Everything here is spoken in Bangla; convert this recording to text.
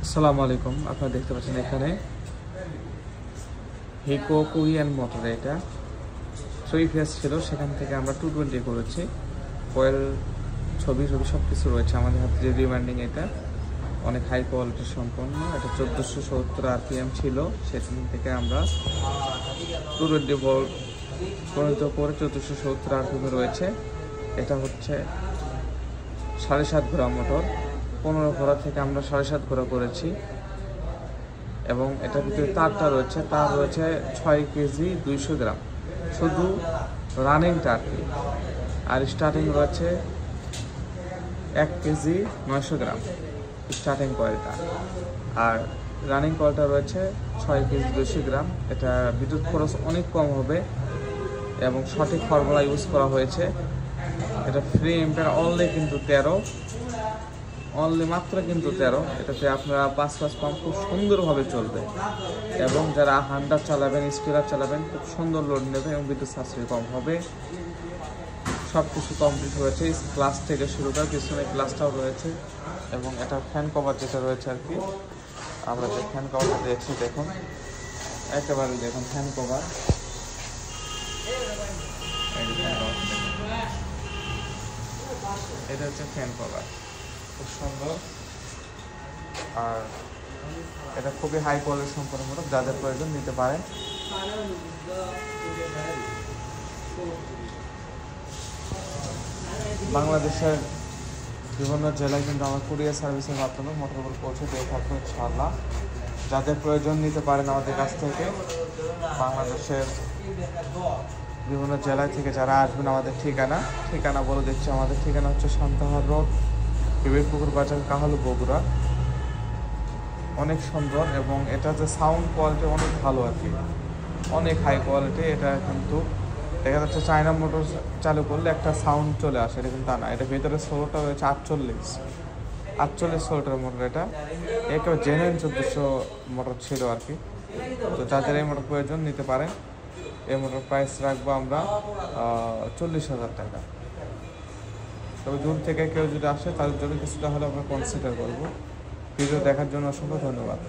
আসসালামু আলাইকুম। আপনারা দেখতে পাচ্ছেন এখানে হিকো কোরিয়ান মোটর, এটা 3 ফেজ ছিল, সেখান থেকে আমরা 220 করেছি। কয়েল ছবি সব কিছু রয়েছে আমাদের হাতে। যে রিমান্ডিং, এটা অনেক হাই কোয়ালিটির সম্পন্ন। এটা 1470 RPM ছিল, সেখান থেকে আমরা 220 ভোল্ট পরিণত করে 1470 RPM রয়েছে। এটা হচ্ছে 7.5 ঘোড়া মোটর। 15 ঘোড়া থেকে আমরা 7.5 ঘোড়া করেছি। এবং এটার ভিতরে তারটা রয়েছে, তার রয়েছে 6 কেজি 200 গ্রাম, শুধু রানিং তারটি। আর স্টার্টিং রয়েছে 1 কেজি 900 গ্রাম স্টার্টিং কয়েলটা। আর রানিং কয়েলটা রয়েছে 6 কেজি 200 গ্রাম। এটা বিদ্যুৎ খরচ অনেক কম হবে এবং সঠিক ফর্মুলা ইউজ করা হয়েছে। এটা ফ্রি এম্পিয়ার অনলি কিন্তু 13, অনলি মাত্র কিন্তু 13। এটাতে আপনারা 5 পাম্প খুব সুন্দরভাবে চলবে এবং যারা হান্ডার চালাবেন, স্পিলার চালাবেন, খুব সুন্দর লোড নেবে এবং বিদ্যুৎ সাশ্রয় কম হবে। সব কিছু কমপ্লিট হয়েছে, ক্লাস থেকে শুরু করে পিছনে ক্লাসটাও রয়েছে। এবং এটা ফ্যান কভার যেটা রয়েছে আর কি, আমরা যে ফ্যান কভারটা দেখছি দেখুন, একেবারে দেখুন ফ্যান কভার। এটা হচ্ছে ফ্যান কভার, খুব সুন্দর। আর এটা খুবই হাই কোয়ালিটি সম্পন্ন মোটর, যাদের প্রয়োজন নিতে পারেন। বাংলাদেশের বিভিন্ন জেলায় কিন্তু আমার কুরিয়ার সার্ভিসের মাধ্যমে মোটরগুলো পৌঁছে দিয়ে থাকবে ইনশাআল্লাহ। যাদের প্রয়োজন নিতে পারেন আমাদের কাছ থেকে। বাংলাদেশের বিভিন্ন জেলা থেকে যারা আসবেন, আমাদের ঠিকানা বলে দিচ্ছি। আমাদের ঠিকানা হচ্ছে সান্তাহার রোড, বিবেকপুকুর বাজার, কাহালু, বগুড়া। অনেক সুন্দর এবং এটা যে সাউন্ড কোয়ালিটি অনেক ভালো আর কি, অনেক হাই কোয়ালিটি। এটা কিন্তু দেখা যাচ্ছে চায়না মোটর চালু করলে একটা সাউন্ড চলে আসে, এটা কিন্তু তা না। এটা ভেতরে ষোলোটা রয়েছে 48 ষোলোটার মোটর। এটা একেবারে জেনুইন 1400 মোটর ছিল আর কি। তো যাদের এই মোটর প্রয়োজন নিতে পারেন। এই মোটর প্রাইস রাখবো আমরা 40,000 টাকা। তবে দূর থেকে কেউ যদি আসে তাদের জন্য কিছুটা হলে আমরা কনসিডার করবো। ভিডিও দেখার জন্য অসংখ্য ধন্যবাদ।